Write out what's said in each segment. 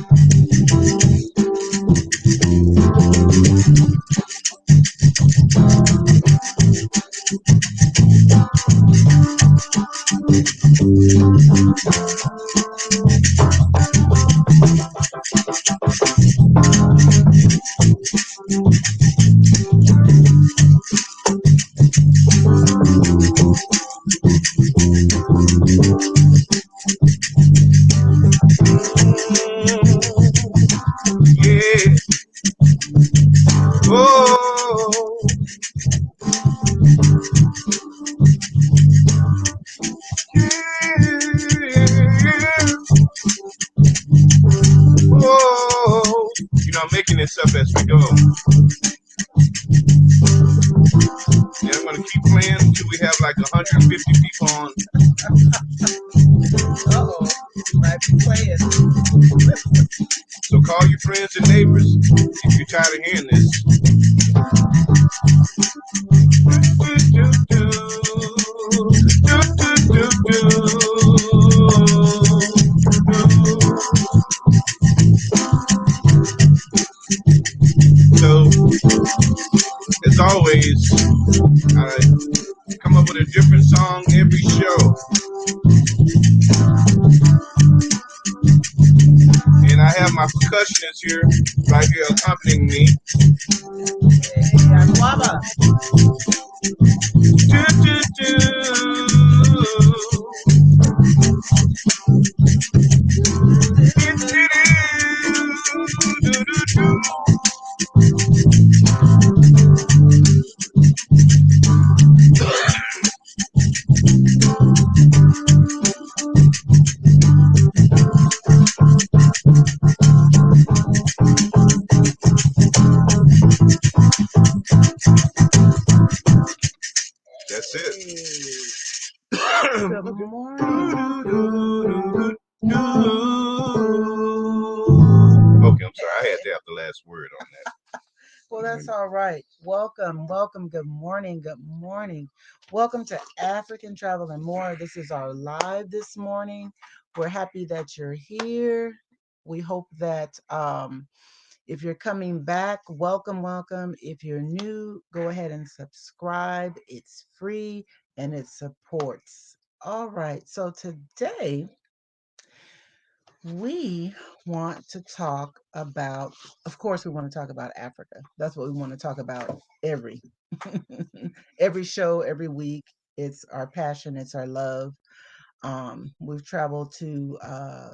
Yeah. Oh. Yeah. Oh. You know, I'm making this up as we go. Yeah, I'm gonna keep playing until we have like 150 people on. Uh-oh. Might be playing. So call your friends and neighbors if you're tired of hearing this. So, as always, I come up with a different song every show. And I have my percussionists here, right here accompanying me. Hey, Aquaba. That's it. Good morning. Okay, I'm sorry. I had to have the last word on that. Well, that's all right. Welcome, welcome. Good morning, good morning. Welcome to African Travel and More. This is our live this morning. We're happy that you're here. We hope that if you're coming back, welcome, welcome. If you're new, go ahead and subscribe. It's free and it supports. All right. So today we want to talk about, of course, we want to talk about Africa. That's what we want to talk about every every show, every week. It's our passion, it's our love. We've traveled to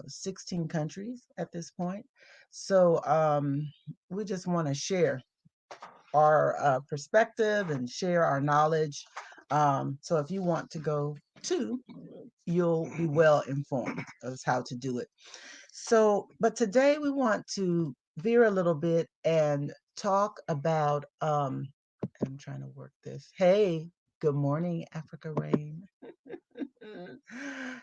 16 countries at this point. So we just want to share our perspective and share our knowledge. So if you want to go too, you'll be well informed as how to do it. So, but today we want to veer a little bit and talk about I'm trying to work this. Hey, good morning, Africa Rain.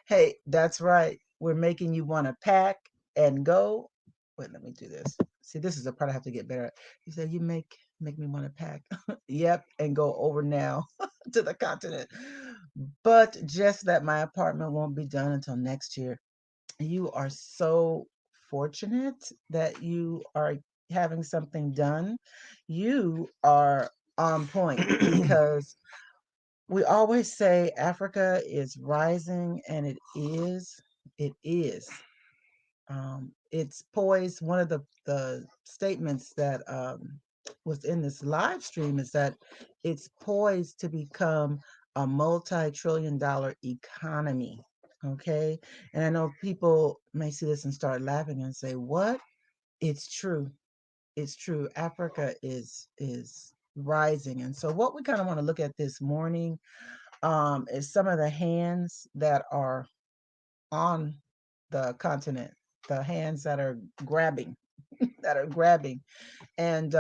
Hey, that's right. We're making you want to pack and go. Wait, let me do this. See, this is the part I have to get better at. You said you make me want to pack. Yep, and go over now to the continent. But just that my apartment won't be done until next year. You are so fortunate that you are having something done. You are on point because we always say Africa is rising, and it is. It is. It's poised. One of the statements that was in this live stream is that it's poised to become a multi-trillion-dollar economy. Okay, and I know people may see this and start laughing and say, "What?" It's true. It's true. Africa is rising, and so what we kind of want to look at this morning is some of the hands that are on the continent, the hands that are grabbing, that are grabbing, and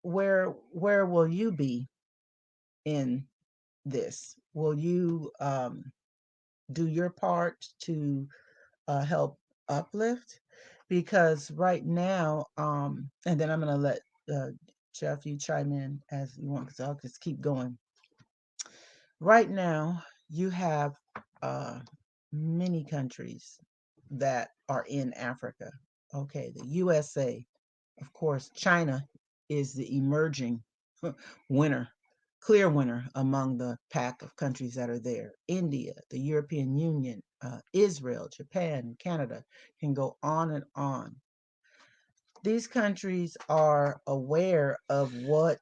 where will you be in this? Will you do your part to help uplift? Because right now, and then I'm going to let Jeff, you chime in as you want, because I'll just keep going. Right now, you have many countries that are in Africa. Okay, the USA, of course, China is the emerging winner, clear winner among the pack of countries that are there. India, the European Union, Israel, Japan, Canada, can go on and on. These countries are aware of what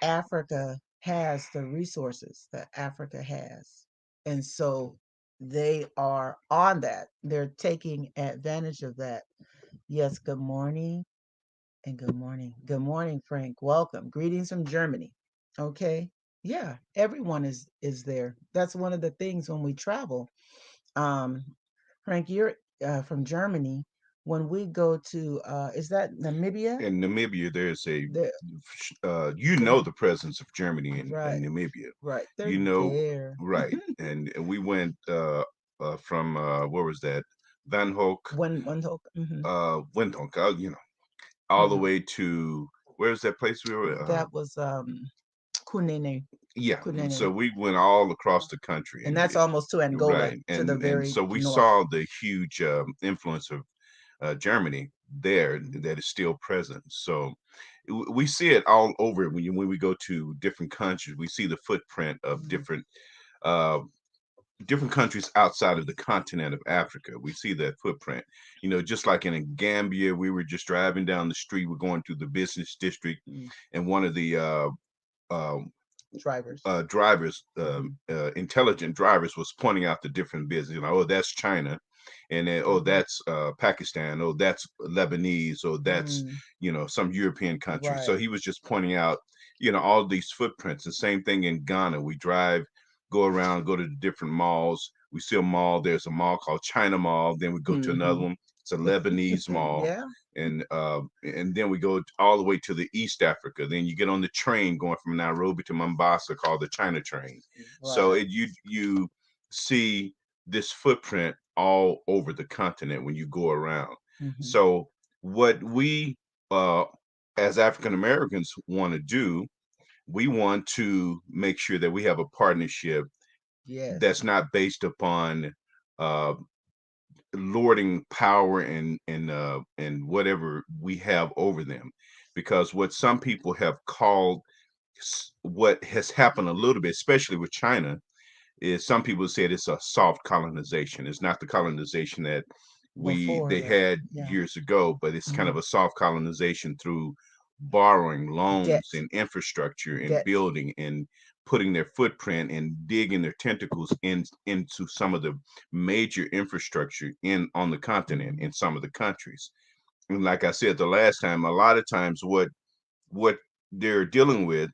Africa has, the resources that Africa has. And so they are on that. They're taking advantage of that. Yes, good morning and good morning. Good morning, Frank. Welcome. Greetings from Germany. Okay. Yeah, everyone is there. That's one of the things when we travel. Um, Frank, you're from Germany. When we go to, is that Namibia? In Namibia, there's a, The, you the know, the presence of Germany in right, Namibia. right. They're You know, there. right. And we went from, where was that? Van Hoek, One hope. Windhoek, you know, all the Hmm. way to, where's that place we were? That was Kunene, Yeah. Kunene, So we went all across the country, and and that's almost to Angola, right, to the and very so we north. saw the huge influence of Germany there that is still present. So we see it all over when we go to different countries. We see the footprint of Mhm. uh, different countries outside of the continent of Africa. We see that footprint. You know, just like in Gambia, we were just driving down the street. We're going through the business district, Mm. and one of the uh, Drivers. drivers, Hmm. intelligent drivers, was pointing out the different business. You know, oh, that's China, and then oh, Hmm. that's Pakistan, oh, that's Lebanese, oh, that's, Mm. you know, some European country. So Right. he was just pointing out, you know, all these footprints. The same thing in Ghana. We drive, go around, go to the different malls. We see a mall. There's a mall called China Mall. Then we go to another Hmm. one. It's a Lebanese mall, Yeah. and then we go all the way to the East Africa. Then you get on the train going from Nairobi to Mombasa called the China train. So Right. you see this footprint all over the continent when you go around. Hmm. So what we uh, as African Americans want to do, we want to make sure that we have a partnership Yes. that's not based upon uh, lording power and whatever we have over them, because what some people have called, what has happened a little bit, especially with China, is some people said it's a soft colonization. It's not the colonization that Before they that. had Yeah. years ago, but it's kind Hmm. of a soft colonization through borrowing loans Debt. and infrastructure and Debt. building and putting their footprint and digging their tentacles into some of the major infrastructure in on the continent Hmm. in some of the countries. And like I said the last time, a lot of times what they're dealing with,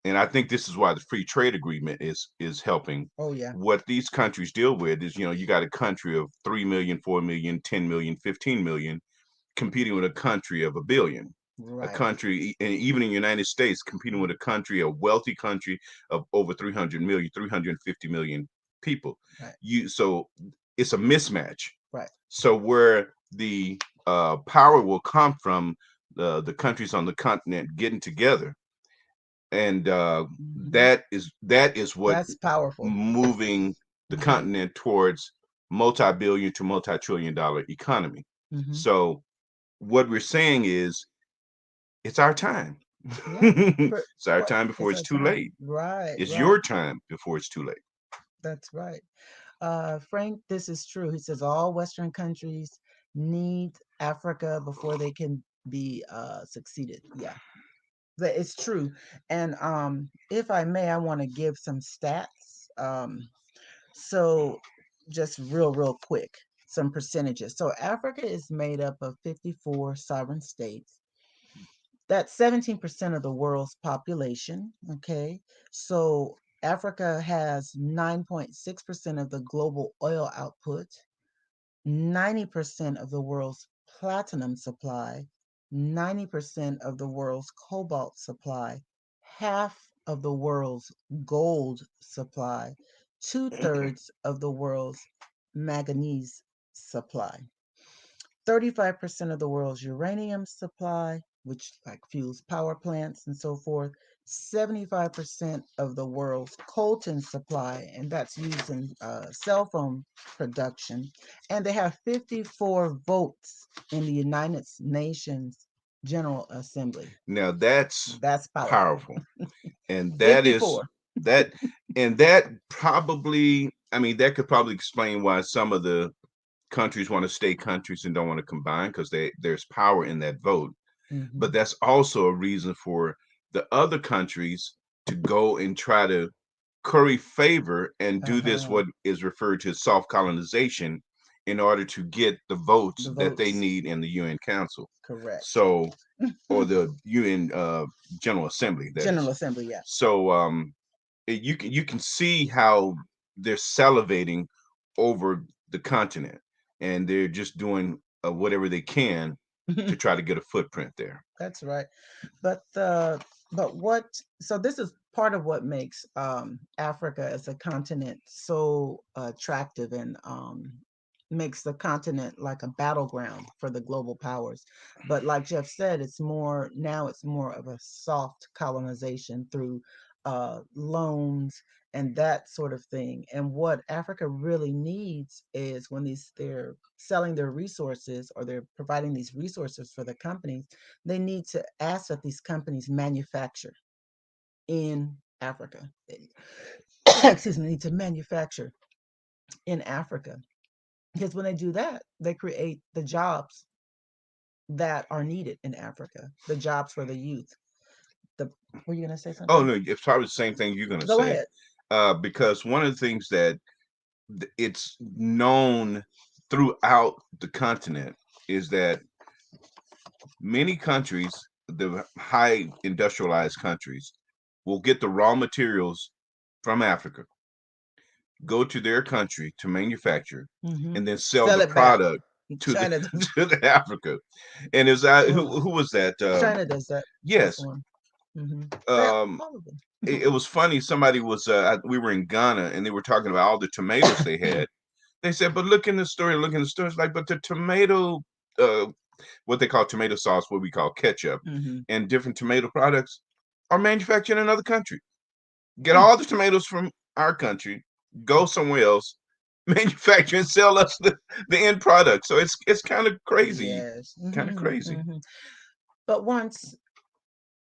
and I think this is why the free trade agreement is helping. Oh yeah. What these countries deal with is, you know, you got a country of 3 million, 4 million, 10 million, 15 million competing with a country of a billion. A Right. country, and even in the United States, competing with a country, a wealthy country of over 300 million, 350 million people. Right. So it's a mismatch. Right. So where the power will come from, the countries on the continent getting together, and Hmm. that is what That's powerful. moving the Hmm. continent towards multi-billion to multi-trillion-dollar economy. Hmm. So what we're saying is it's our time. Yeah. It's our Right. time before It's it's our too time. late. Right. It's Right. your time before it's too late. That's right. Frank, this is true. He says all Western countries need Africa before they can be succeeded. Yeah, it's true. And if I may, I want to give some stats. So, just real quick, some percentages. So, Africa is made up of 54 sovereign states. That's 17% of the world's population. Okay. So, Africa has 9.6% of the global oil output, 90% of the world's platinum supply, 90% of the world's cobalt supply, half of the world's gold supply, two-thirds of the world's manganese supply, 35% of the world's uranium supply, which like fuels power plants and so forth, 75% of the world's coltan supply, and that's used in cell phone production. And they have 54 votes in the United Nations General Assembly. Now that's That's powerful. powerful. And that is 54. that and that probably, I mean, that could probably explain why some of the countries want to stay countries and don't want to combine, because there's power in that vote. But Hmm. that's also a reason for the other countries to go and try to curry favor and do this, Uh-huh. what is referred to as soft colonization, in order to get the votes The that they votes. need in the UN Council. Correct. So, or the UN General Assembly, that General is. Assembly, yeah. So you can see how they're salivating over the continent, and they're just doing whatever they can to try to get a footprint there. That's right. But but what so this is part of what makes Africa as a continent so attractive and makes the continent like a battleground for the global powers. But like Jeff said, it's more of a soft colonization through loans and that sort of thing. And what Africa really needs is when they're selling their resources or they're providing these resources for the companies, they need to ask that these companies manufacture in Africa. Excuse me, need to manufacture in Africa. Because when they do that, they create the jobs that are needed in Africa, the jobs for the youth. The Were you gonna say Oh something? no, it's probably the same thing you're going to Go say, ahead. because one of the things that it's known throughout the continent is that many countries, the high industrialized countries, will get the raw materials from Africa, go to their country to manufacture, Hmm. and then sell Sell the it back. product to the China does. to the Africa. And is that Ugh, who was that? China does that. That's Yes. one. Hmm. They Um, all of it, them. it was funny. Somebody was we were in Ghana, and they were talking about all the tomatoes they had. They said, "But look in the store, look in the store." It's like, but the tomato, uh, what they call tomato sauce, what we call ketchup, Hmm. and different tomato products are manufactured in another country. Get all the tomatoes from our country, go somewhere else, manufacture and sell us the end product. So it's kind of crazy, Yes. kind of Hmm. crazy. Hmm. But once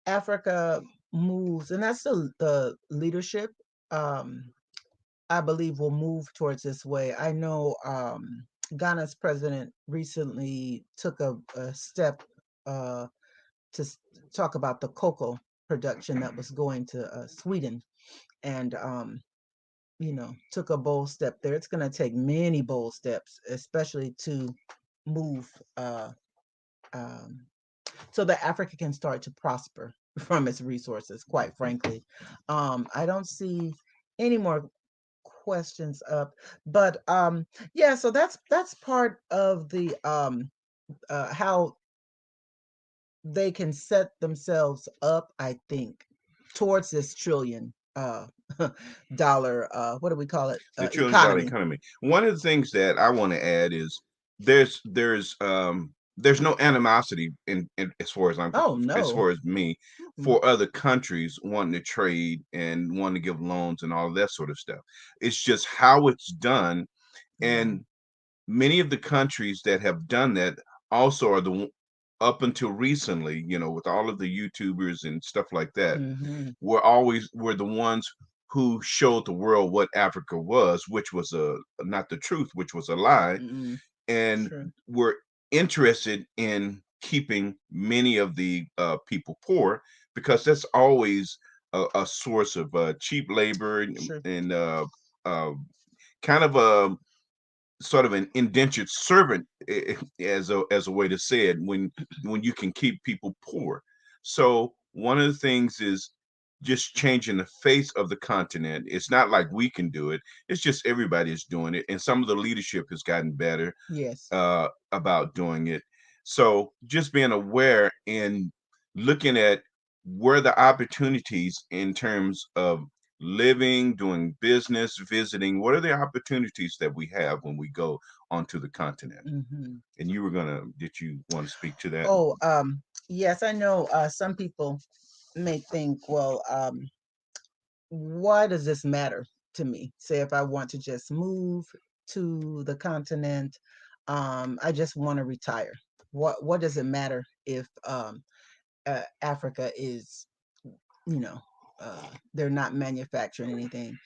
Africa moves, and that's the leadership, um, I believe will move towards this way. I know Ghana's president recently took a step uh, to talk about the cocoa production that was going to Sweden, and took a bold step there. It's going to take many bold steps, especially to move um, so that Africa can start to prosper from its resources. Quite frankly, I don't see any more questions up, but yeah. So that's part of the how they can set themselves up, I think, towards this trillion dollar what do we call it, The $1 trillion economy. economy. One of the things that I want to add is there's no animosity in as far as Oh as no. far as me, Mm-mm. for other countries wanting to trade and wanting to give loans and all of that sort of stuff. It's just how it's done, Yeah. and many of the countries that have done that also are up until recently, with all of the YouTubers and stuff like that, Mm-hmm. were the ones who showed the world what Africa was, which was not the truth, which was a lie, Mm-mm. and True. were interested in keeping many of the people poor, because that's always a source of cheap labor, Sure. and uh, kind of a sort of an indentured servant, as a way to say it, when you can keep people poor. So one of the things is just changing the face of the continent. It's not like we can do it, it's just everybody's doing it, and some of the leadership has gotten better Yes. about doing it. So just being aware and looking at where the opportunities in terms of living, doing business, visiting, what are the opportunities that we have when we go onto the continent? Mm-hmm. And did you want to speak to that? Oh, yes, I know some people. may think, well, why does this matter to me? Say if I want to just move to the continent, I just want to retire. What does it matter if Africa is, you know, they're not manufacturing anything?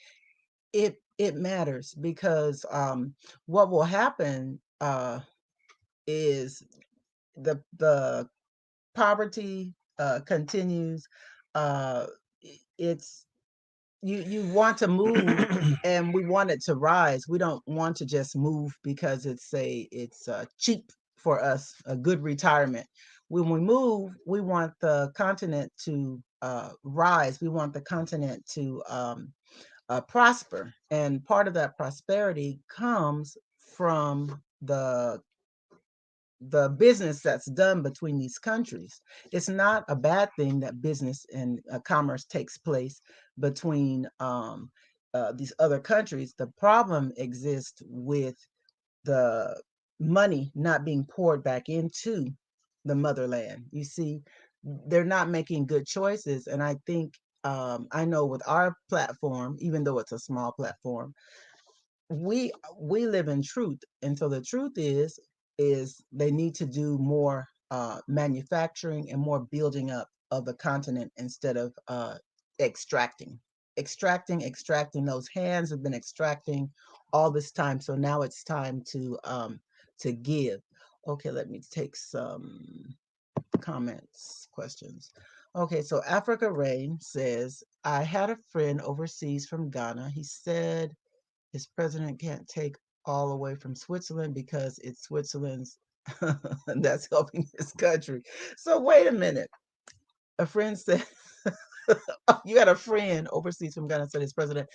It matters because what will happen is the poverty continues. It's you want to move, and we want it to rise. We don't want to just move because it's cheap for us, a good retirement. When we move, we want the continent to rise. We want the continent to prosper, and part of that prosperity comes from the business that's done between these countries. It's not a bad thing that business and commerce takes place between these other countries. The problem exists with the money not being poured back into the motherland. You see, they're not making good choices. And I think, I know with our platform, even though it's a small platform, we live in truth, and so the truth is they need to do more manufacturing and more building up of the continent instead of extracting extracting. Those hands have been extracting all this time, so now it's time to give. Okay, let me take some comments, questions. Okay, so Africa Rain says, I had a friend overseas from Ghana. He said his president can't take all away from Switzerland because it's Switzerland's that's helping his country. So wait a minute. A friend said, you had a friend overseas from Ghana said his president,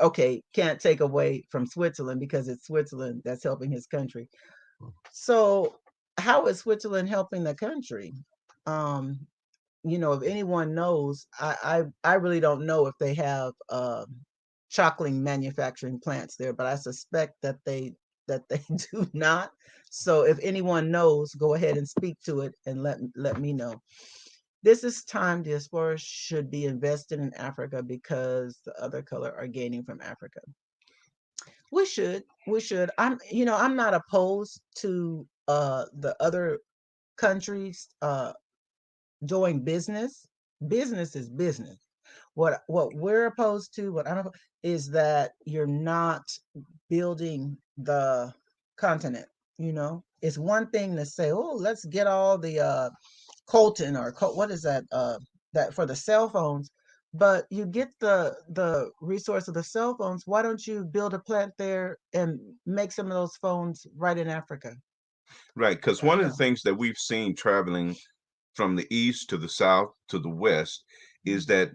okay, can't take away from Switzerland because it's Switzerland that's helping his country. So how is Switzerland helping the country? Um, if anyone knows, I really don't know if they have chocolate manufacturing plants there, but I suspect that they do not. So if anyone knows, go ahead and speak to it and let me know. This is time the explorers should be invested in Africa because the other color are gaining from Africa. We should. I'm not opposed to the other countries doing business. Business is business. What we're opposed to, what I don't, is that you're not building the continent. It's one thing to say, oh, let's get all the Coltan or what is that for the cell phones, but you get the resource of the cell phones. Why don't you build a plant there and make some of those phones right in Africa? Right, because one of the Yeah. things that we've seen traveling from the east to the south to the west is Mhm. that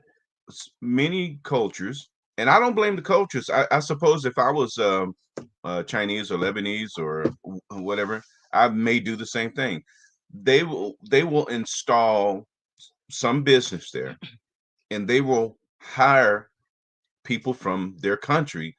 many cultures, and I don't blame the cultures. I suppose if I was Chinese or Lebanese or whatever, I may do the same thing. They will install some business there, and they will hire people from their country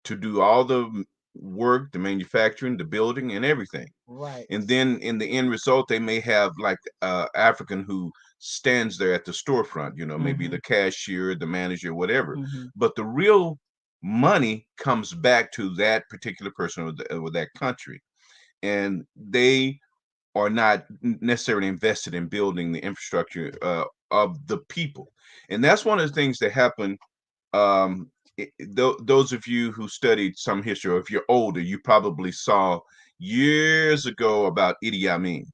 to do all the work, the manufacturing, the building, and everything. Right. And then in the end result, they may have like African who stands there at the storefront, maybe Mm-hmm. the cashier, the manager, whatever. Mm-hmm. But the real money comes back to that particular person or that country. And they are not necessarily invested in building the infrastructure of the people. And that's one of the things that happen. Those of you who studied some history, or if you're older, you probably saw years ago about Idi Amin,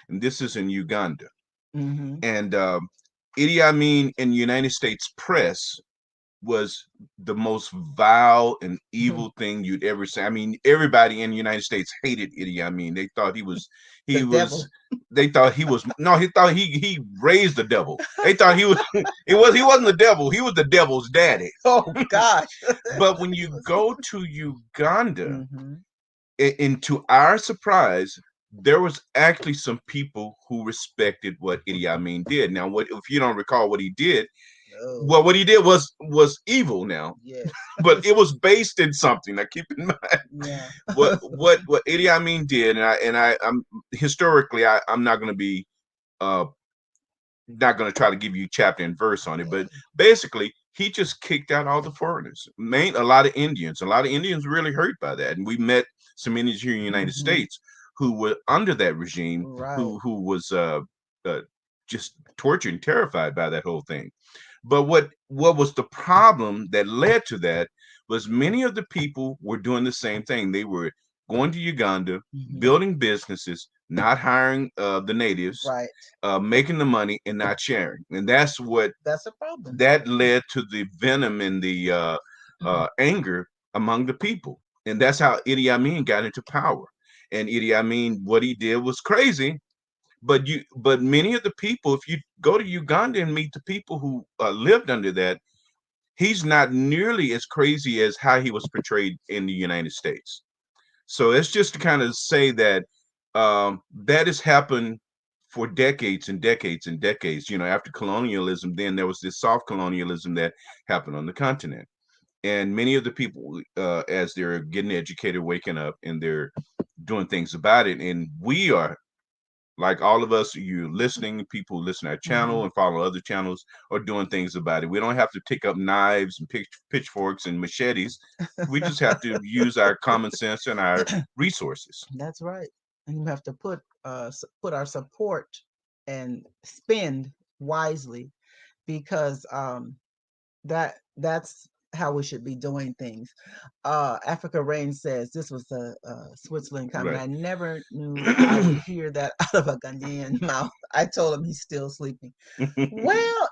and this is in Uganda. Mm-hmm. And Idi Amin in the United States press was the most vile and evil thing you'd ever see. I mean, everybody in the United States hated Idi Amin. They thought The he was, devil. they thought he was, no, he thought he raised the devil. They thought he wasn't the devil. He was the devil's daddy. Oh gosh. But when He you was. go to Uganda, Mm-hmm. and to our surprise, there was actually some people who respected what Idi Amin did. Now, what if you don't recall what he did? Oh Well, what he did was evil now, yes. but it was based in something. Now, keep in mind Yeah. what Idi Amin did, and I'm historically, I'm not going to be uh, not going to try to give you chapter and verse on it, but basically he just kicked out all the foreigners. Main A lot of Indians. A lot of Indians really hurt by that, and we met some Indians here in the United Mm-hmm. States who were under that regime, Right. who was uh, just tortured and terrified by that whole thing. But what was the problem that led to that was many of the people were doing the same thing. They were going to Uganda, Mm-hmm. building businesses, not hiring the natives, Right. making the money and not sharing, and that's what That's a problem. that led to the venom and the anger among the people, and that's how Idi Amin got into power. And Idi Amin, what he did was crazy, but many of the people, if you go to Uganda and meet the people who lived under that, he's not nearly as crazy as how he was portrayed in the United States. So it's just to kind of say that that has happened for decades and decades and decades. After colonialism, then there was this soft colonialism that happened on the continent. And many of the people, as they're getting educated, waking up, and they're doing things about it. And we are, like all of us, you listening, people who listen to our Mm-hmm. channel and follow other channels, are doing things about it. We don't have to take up knives and pitchforks and machetes. We just have to use our common sense and our resources. That's right. And you have to put our support and spend wisely because that's how we should be doing things. Africa Rain says this was a Switzerland comment. Right. I never knew I would hear that out of a Ghanaian mouth. I told him he's still sleeping. Well,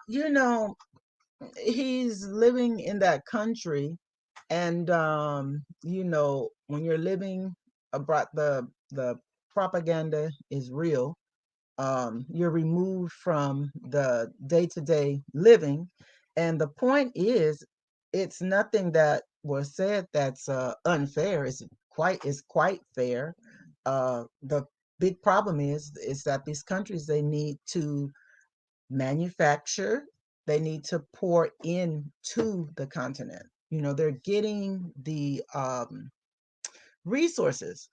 he's living in that country, and when you're living abroad, the propaganda is real. You're removed from the day-to-day living, and the point is it's nothing that was said that's unfair. It's quite fair. The big problem is that these countries, they need to manufacture, they need to pour into the continent. They're getting the resources.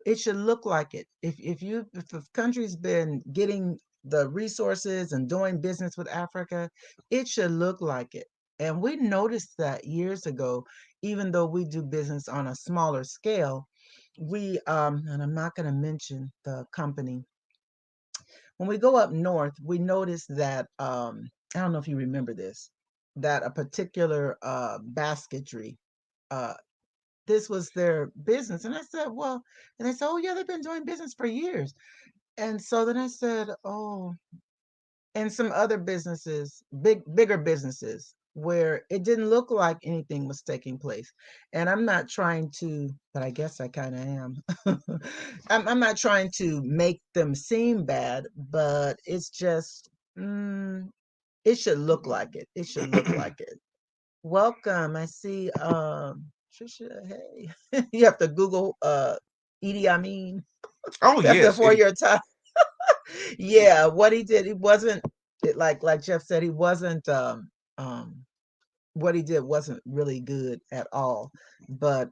It should look like it. If the country's been getting the resources and doing business with Africa, it should look like it. And we noticed that years ago, even though we do business on a smaller scale, we and I'm not going to mention the company. When we go up north, we notice that I don't know if you remember this, that a particular basketry, uh, this was their business. And I said, well, and they said, oh yeah, they've been doing business for years. And so then I said, oh, and some other businesses, bigger businesses, where it didn't look like anything was taking place. And I'm not trying to, but I guess I kind of am. I'm not trying to make them seem bad, but it's just, it should look like it. It should look like it. Welcome. I see Trisha, hey. You have to Google Edie Amin Oh yes, before your time. Yeah, what he did, he wasn't like Jeff said, he wasn't um what he did wasn't really good at all. But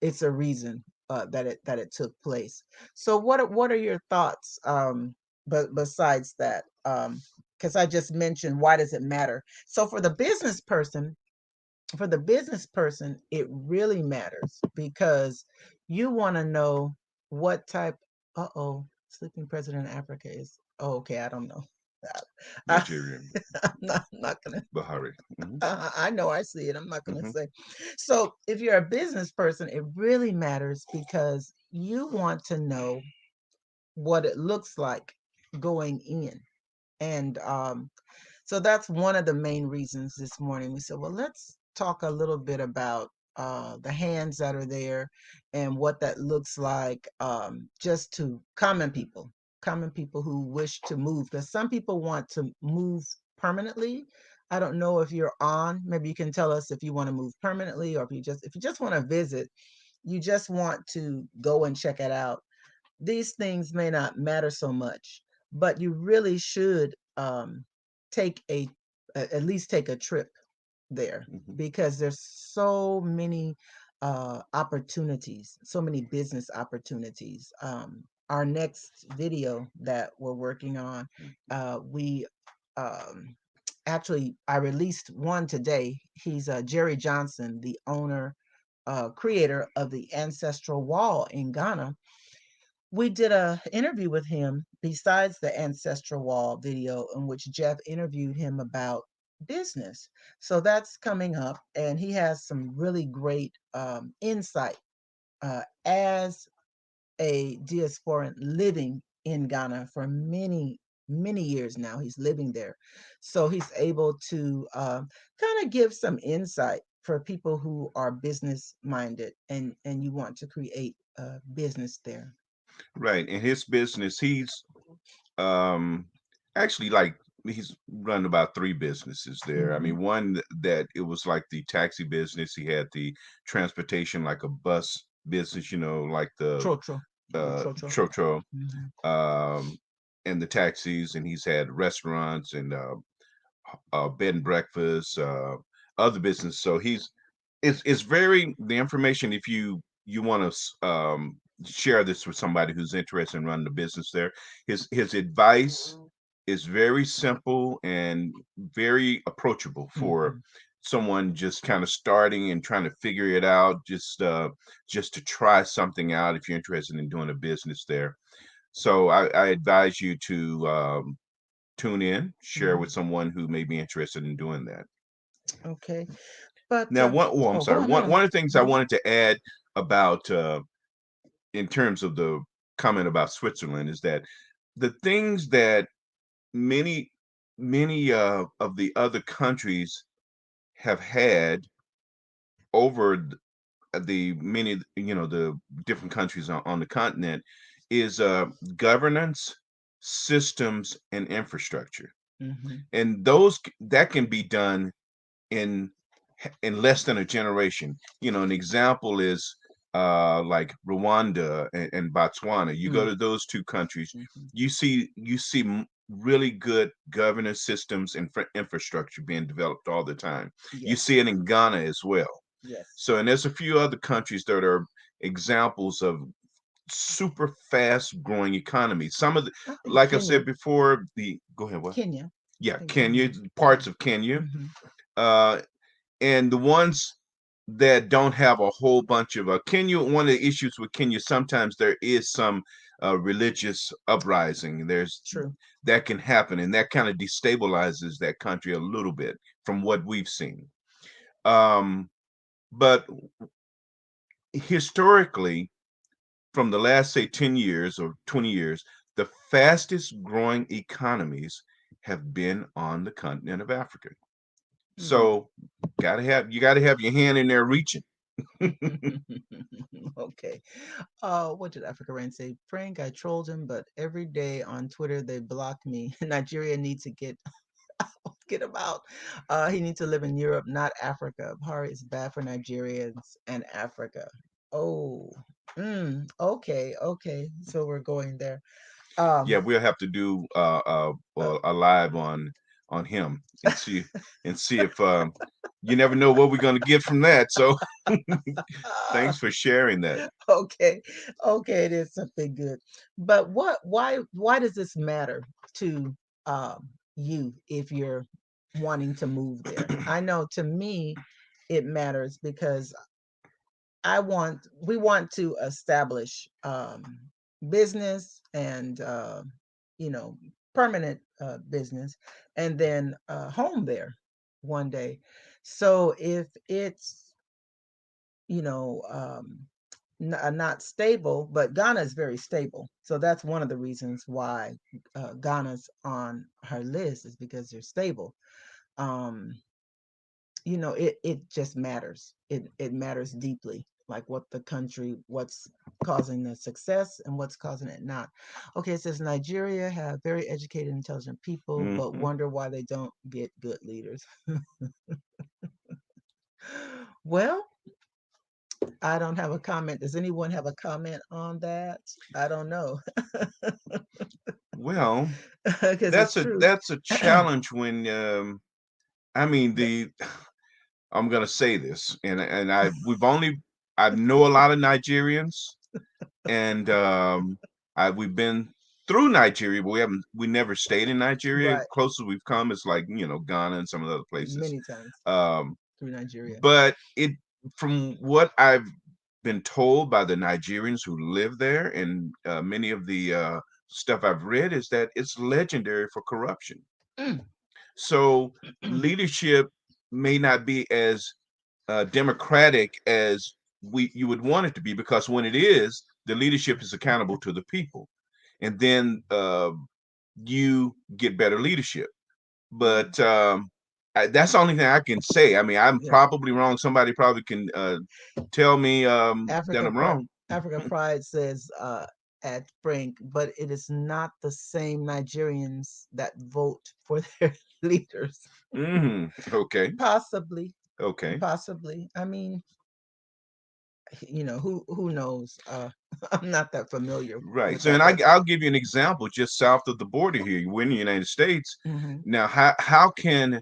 it's a reason that it took place. So what are your thoughts but besides that? Because I just mentioned, why does it matter? So for the business person, it really matters because you want to know what type. Uh-oh, sleeping president of Africa is. Oh, okay, I don't know. I, Nigeria, I'm not gonna. Bahari. Hmm. I know I see it. I'm not gonna Hmm. say. So if you're a business person, it really matters because you want to know what it looks like going in, and so that's one of the main reasons this morning we said, well, let's talk a little bit about the hands that are there and what that looks like, just to common people who wish to move. Because some people want to move permanently. I don't know if you're on. Maybe you can tell us if you want to move permanently, or if you just want to visit, you just want to go and check it out. These things may not matter so much, but you really should take at least take a trip there, Hmm. because there's so many opportunities, so many business opportunities. our next video that we're working on, we um, actually I released one today. He's Jerry Johnson, the owner, creator of the Ancestral Wall in Ghana. We did a interview with him besides the Ancestral Wall video in which Jeff interviewed him about business. So that's coming up, and he has some really great insight as a diasporan living in Ghana for many years now. He's living there, so he's able to kind of give some insight for people who are business minded and you want to create a business there. Right. In his business, he's um actually like he's run about three businesses there. I Mm-hmm. mean, one that it was like the taxi business. He had the transportation, like a bus business, like the Trotro, trotro. Trotro, Mm-hmm. um, and the taxis, and he's had restaurants and bed and breakfast, other business. So it's very the information. If you want to share this with somebody who's interested in running a business there, his advice is very simple and very approachable for Mm-hmm. someone just kind of starting and trying to figure it out, just to try something out if you're interested in doing a business there. So I advise you to tune in, share with Mm-hmm. someone who may be interested in doing that. Okay, but Now, I'm oh, go sorry. on. No, One no. one of the things I Mm-hmm. wanted to add about in terms of the comment about Switzerland is that the things that many many of the other countries have had over the many the different countries on the continent is governance, systems, and infrastructure, Mm-hmm. and that can be done in in less than a generation. An example is like Rwanda and Botswana. You go Mm-hmm. to those two countries, Mm-hmm. you see really good governance systems and infrastructure being developed all the time. You Yes. see it in Ghana as well. Yes. So, and there's a few other countries that are examples of super fast growing economies. Some of the, I think like I Kenya. said before, the go ahead, what? Kenya. I Yeah, think Kenya, Kenya. Yeah. parts of Kenya. Mm-hmm. Uh, and the ones that don't have a whole bunch of Kenya, one of the issues with Kenya, sometimes there is some religious uprising. There's True. that can happen, and that kind of destabilizes that country a little bit from what we've seen. Um, but historically, from the last say 10 years or 20 years, the fastest growing economies have been on the continent of Africa. Mm. So you got to have your hand in there reaching. Okay. What did Africa Rand say? Frank, I trolled him, but every day on Twitter they block me. Nigeria needs to get him out. He needs to live in Europe, not Africa. Bahari is bad for Nigerians and Africa. Oh, okay, okay. So we're going there. Yeah, Um, we'll have to do uh, a live on him and see if you never know what we're going to get from that. So thanks for sharing that. okay, okay, it is something good. But why does this matter to you if you're wanting to move there? I know to me it matters because we want to establish business and you know permanent business and then home there one day. So if it's you know not stable, but Ghana is very stable, so that's one of the reasons why Ghana's on her list is because they're stable. um it just matters. It matters deeply, like what the country, what's causing the success and what's causing it not. Okay, it says Nigeria have very educated, intelligent people, but Hmm. wonder why they don't get good leaders. Well, I don't have a comment. Does anyone have a comment on that? I don't know. Well, Because it's true. that's a challenge when I mean the I'm gonna say this, and I know a lot of Nigerians, and we've been through Nigeria, but we never stayed in Nigeria. Right. Closest we've come is like Ghana and some of the other places. Many times Um, through Nigeria. but it from what I've been told by the Nigerians who live there, and many of the stuff I've read is that it's legendary for corruption. Mm. So leadership may not be as democratic as we you would want it to be, because when it is, the leadership is accountable to the people, and then you get better leadership. But that's the only thing I can say. I mean, I'm Yeah. probably wrong. Somebody probably can tell me that Africa I'm wrong. Africa Pride says at Frank, but it is not the same Nigerians that vote for their leaders. Okay. Possibly, Okay. possibly. I mean, who knows? I'm not that familiar Right. with So, that, and but I'll give you an example just south of the border here. We're in the United States. hmm Now, how can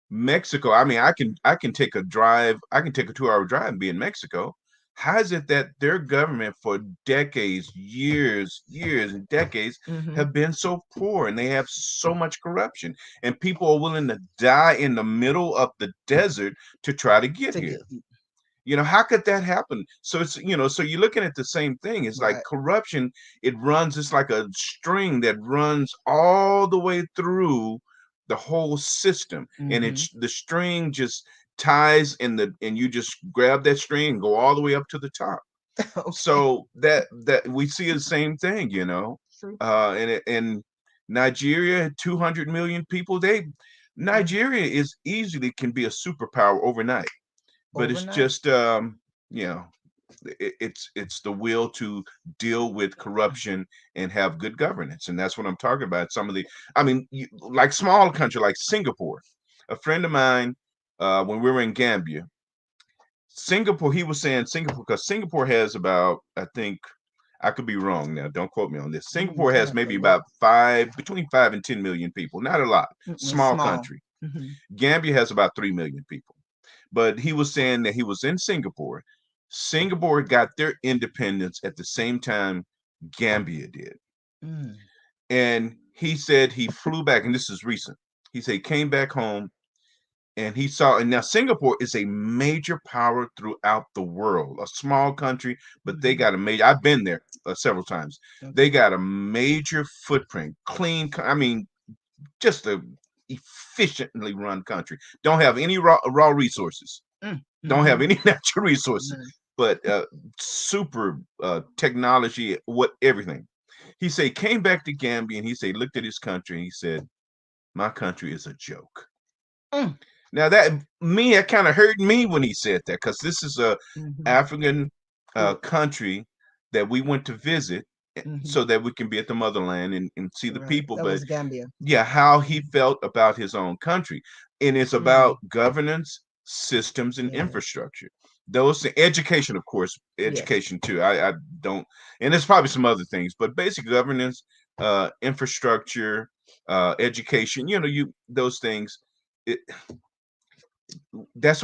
Mexico, I mean, I can take a drive, I can take a 2 hour drive and be in Mexico. How is it that their government for decades, years and decades hmm have been so poor, and they have so much corruption, and people are willing to die in the middle of the desert to try to get to here? get How could that happen? So so you're looking at the same thing. It's like right. corruption. It's like a string that runs all the way through the whole system, and hmm it's the string just ties and you just grab that string and go all the way up to the top. Okay, So that we see the same thing, true. and Nigeria, 200 million people. Mm. Nigeria is easily can be a superpower overnight, but it's Overnight. just you know it's the will to deal with corruption and have good governance, and that's what I'm talking about. Some of the, I mean, like small country like Singapore. A friend of mine, when we were in Gambia, Singapore, he was saying Singapore, because Singapore has about, I think, I could be wrong now, don't quote me on this, Singapore I has have to maybe look. about between 5 and 10 million people, not a lot, It's small small. country. Hmm Gambia has about 3 million people. But he was saying that he was in Singapore. Singapore got their independence at the same time Gambia did. Mm. And he said he flew back, and this is recent. He said he came back home and he saw, and now Singapore is a major power throughout the world, a small country, but they hmm got a major, I've been there several times. They Okay. got a major footprint, clean, I mean, just a efficiently run country. Don't have any raw resources, don't have Mm-hmm. any natural resources, None. but super technology, what everything. He said came back to Gambia and he said looked at his country and he said, "My country is a joke." Mm. Now that kind of hurt me when he said that, because this is a Mm-hmm. African Group. country that we went to visit, Mm-hmm. so that we can be at the motherland and see the Right. people. That But was Gambia. yeah, how he Mm-hmm. felt about his own country. And it's Mm. about governance, systems, and Yes. infrastructure. Those education, of course, Yes. education too. I don't, and there's probably some other things, but basic governance, infrastructure, education. You those things. It, that's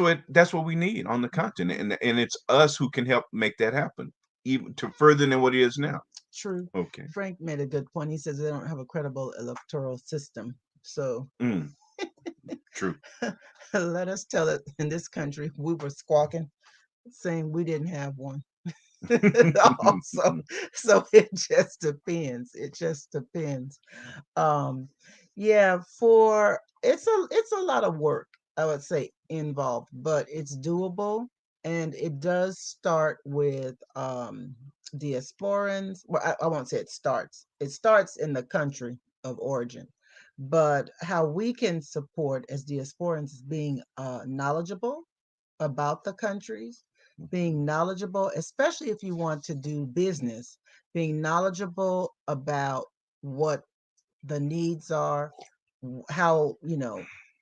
what we need on the continent, and it's us who can help make that happen, even to further than what it is now. True. Okay. Frank made a good point. He says they don't have a credible electoral system. So Mm, true. let us tell it in this country, we were squawking, saying we didn't have one. Also, so it just depends. It just depends. Um, yeah, for it's a lot of work, I would say, involved, but it's doable, and it does start with diasporans. Well, I won't say it starts. It starts in the country of origin, but how we can support as diasporans is being knowledgeable about the countries, being knowledgeable, especially if you want to do business, being knowledgeable about what the needs are, how,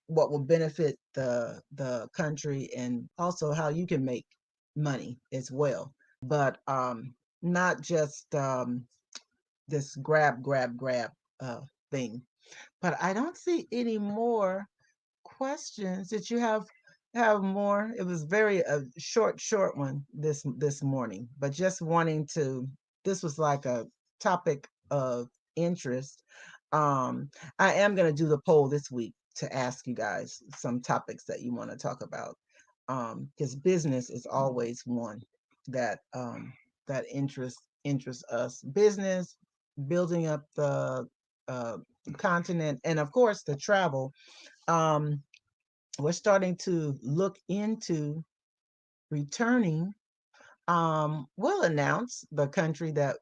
what will benefit the country, and also how you can make money as well. But not just this grab uh, thing. But I don't see any more questions. Did you have more? It was very a short one this morning, but just wanting to. This was like a topic of interest, um, I am going to do the poll this week to ask you guys some topics that you want to talk about. Because business is always one that that interests us. Business, building up the uh, continent, and of course the travel. Um, we're starting to look into returning. We'll announce the country that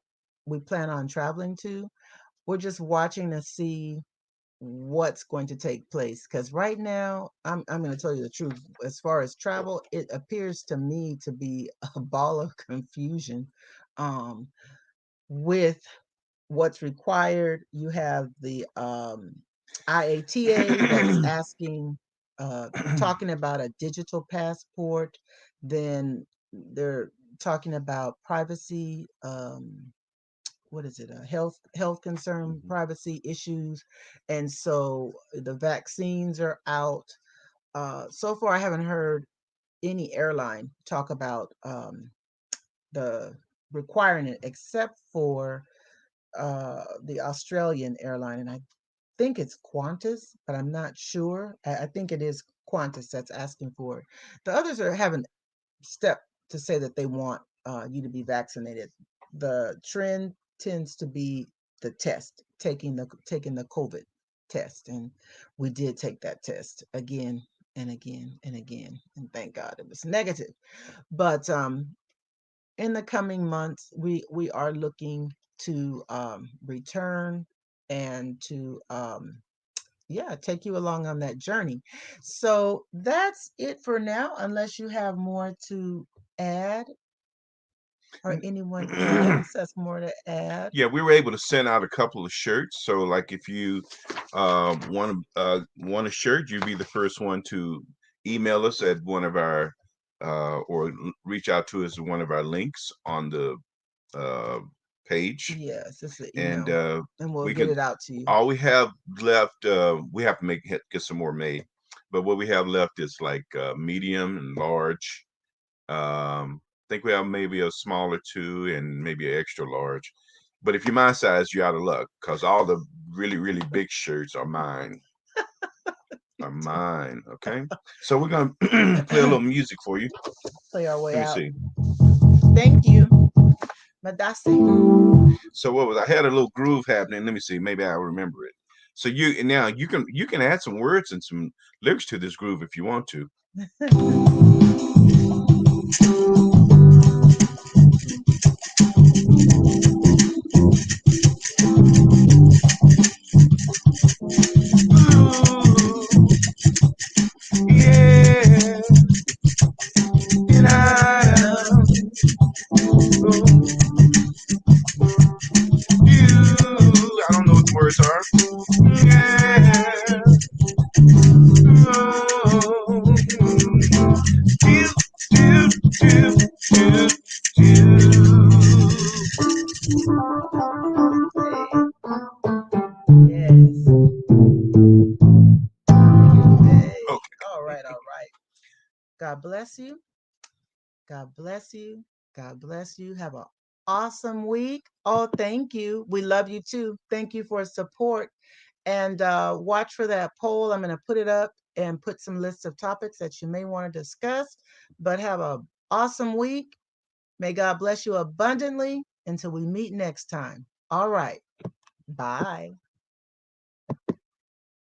we plan on traveling to. We're just watching to see what's going to take place, because right now I'm going to tell you the truth. As far as travel, it appears to me to be a ball of confusion, um, with what's required. You have the IATA that's asking, talking about a digital passport. Then they're talking about privacy. What is it? A health concern, Mhm. privacy issues, and so the vaccines are out. So far, I haven't heard any airline talk about the requiring it, except for the Australian airline, and I think it's Qantas, but I'm not sure. I think it is Qantas that's asking for it. The others are having step to say that they want you to be vaccinated. The trend tends to be the test, taking the COVID test, and we did take that test again and again and again, and thank God it was negative. But in the coming months, we are looking to return and to yeah, take you along on that journey. So that's it for now, unless you have more to add, or anyone else has more to add. Yeah, we were able to send out a couple of shirts. So, like, if you want a shirt, you'd be the first one to email us at one of our or reach out to us at one of our links on the uh, page, Yes, it's the and email, and we'll we get can. it out to you. All we have left, we have to get some more made, but what we have left is like medium and large. Think we have maybe a smaller two and maybe an extra large. But if you're my size, you're out of luck because all the really, really big shirts are mine. Are mine. Okay. So we're gonna play a little music for you. Play our way Let me out. see. Thank you, Madasi. So what was I had a little groove happening. Let me see. Maybe I'll remember it. So now you can add some words and some lyrics to this groove if you want to. Ooh, yeah, and I know you. I don't know what the words are. Yeah. Oh. Do, do, do, do, do. Hey, yes. Hey. Okay. All right, all right. God bless you. God bless you. God bless you. Have an awesome week. Oh, thank you. We love you too. Thank you for support. And watch for that poll. I'm going to put it up and put some lists of topics that you may want to discuss. But have an awesome week. May God bless you abundantly until we meet next time. All right. Bye.